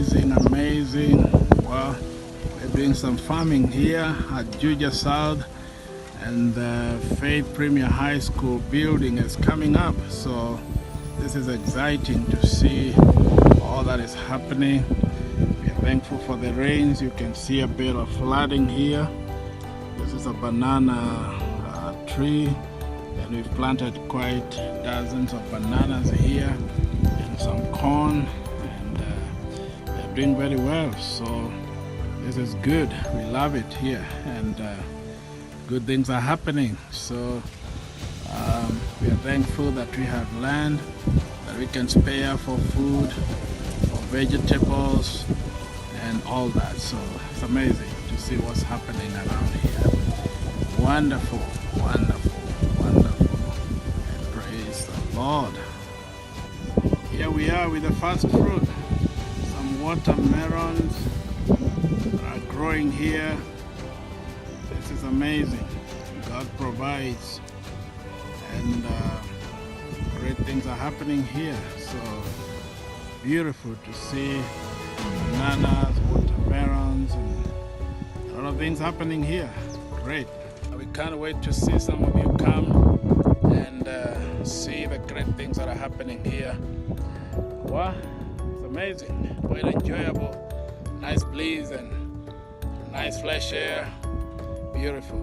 amazing, amazing. Well, we're doing some farming here at Juja South, and the Faith Premier High School building is coming up. So this is exciting to see all that is happening. We're thankful for the rains. You can see a bit of flooding here. This is a banana tree, and we've planted quite dozens of bananas here and some corn, and they're doing very well. So this is good. We love it here, and good things are happening. So we are thankful that we have land that we can spare for food, for vegetables, and all that. So it's amazing to see what's happening around here. Wonderful, wonderful, wonderful. And praise the Lord. Here we are with the first fruit. Some watermelons are growing here. This is amazing. God provides, and great things are happening here. So beautiful to see bananas, watermelons, and a lot of things happening here. Great. We can't wait to see some of you come and see the great things that are happening here. Wow, it's amazing. Quite enjoyable. Nice breeze and nice fresh air. Beautiful.